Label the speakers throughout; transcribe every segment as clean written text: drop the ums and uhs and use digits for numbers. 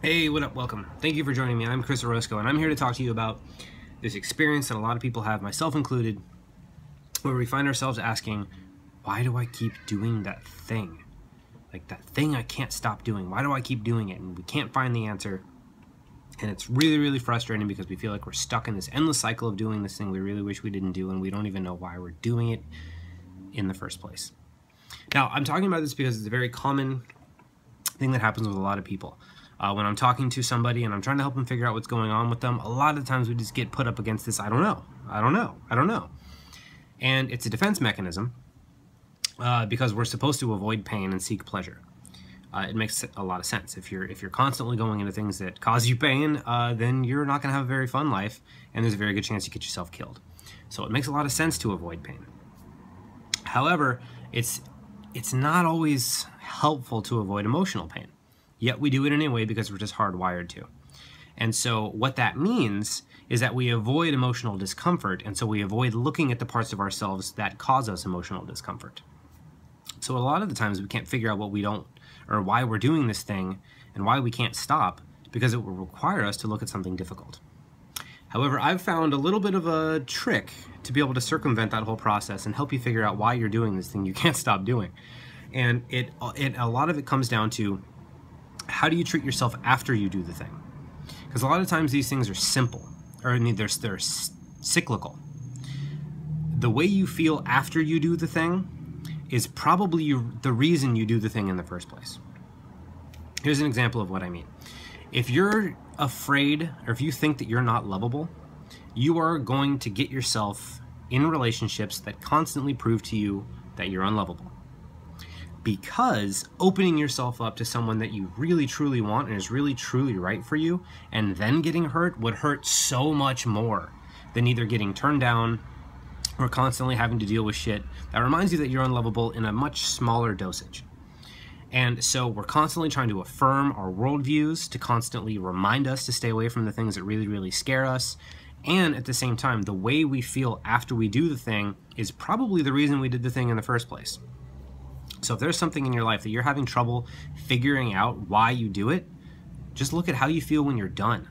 Speaker 1: Hey, what up? Welcome. Thank you for joining me. I'm Chris Orozco, and I'm here to talk to you about this experience that a lot of people have, myself included, where we find ourselves asking, why do I keep doing that thing? Like that thing I can't stop doing. Why do I keep doing it? And we can't find the answer. And it's really, really frustrating because we feel like we're stuck in this endless cycle of doing this thing we really wish we didn't do, and we don't even know why we're doing it in the first place. Now, I'm talking about this because it's a very common thing that happens with a lot of people. When I'm talking to somebody and I'm trying to help them figure out what's going on with them, a lot of the times we just get put up against this, I don't know. And it's a defense mechanism because we're supposed to avoid pain and seek pleasure. It makes a lot of sense. If you're constantly going into things that cause you pain, then you're not going to have a very fun life, and there's a very good chance you get yourself killed. So it makes a lot of sense to avoid pain. However, it's not always helpful to avoid emotional pain. Yet we do it anyway because we're just hardwired to. And so what that means is that we avoid emotional discomfort, and so we avoid looking at the parts of ourselves that cause us emotional discomfort. So a lot of the times we can't figure out what we don't, or why we're doing this thing, and why we can't stop, because it will require us to look at something difficult. However, I've found a little bit of a trick to be able to circumvent that whole process and help you figure out why you're doing this thing you can't stop doing. And a lot of it comes down to, how do you treat yourself after you do the thing? Because a lot of times these things are simple, or they're cyclical. The way you feel after you do the thing is probably the reason you do the thing in the first place. Here's an example of what I mean. If you're afraid, or if you think that you're not lovable, you are going to get yourself in relationships that constantly prove to you that you're unlovable. Because opening yourself up to someone that you really truly want and is really truly right for you, and then getting hurt, would hurt so much more than either getting turned down or constantly having to deal with shit that reminds you that you're unlovable in a much smaller dosage. And so we're constantly trying to affirm our worldviews, to constantly remind us to stay away from the things that really, really scare us. And at the same time, the way we feel after we do the thing is probably the reason we did the thing in the first place. So if there's something in your life that you're having trouble figuring out why you do it, just look at how you feel when you're done.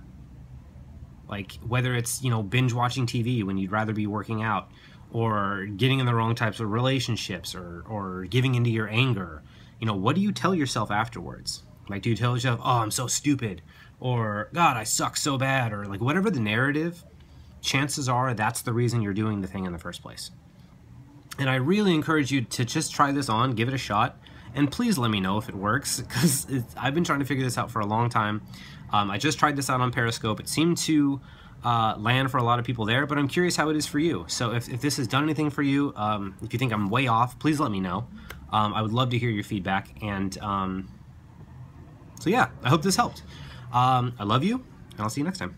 Speaker 1: Like whether it's, binge watching TV when you'd rather be working out, or getting in the wrong types of relationships, or giving into your anger. What do you tell yourself afterwards? Like, do you tell yourself, oh, I'm so stupid, or God, I suck so bad, or like whatever the narrative, chances are that's the reason you're doing the thing in the first place. And I really encourage you to just try this on, give it a shot, and please let me know if it works, because I've been trying to figure this out for a long time. I just tried this out on Periscope. It seemed to land for a lot of people there, but I'm curious how it is for you. So if this has done anything for you, if you think I'm way off, please let me know. I would love to hear your feedback, and so yeah, I hope this helped. I love you, and I'll see you next time.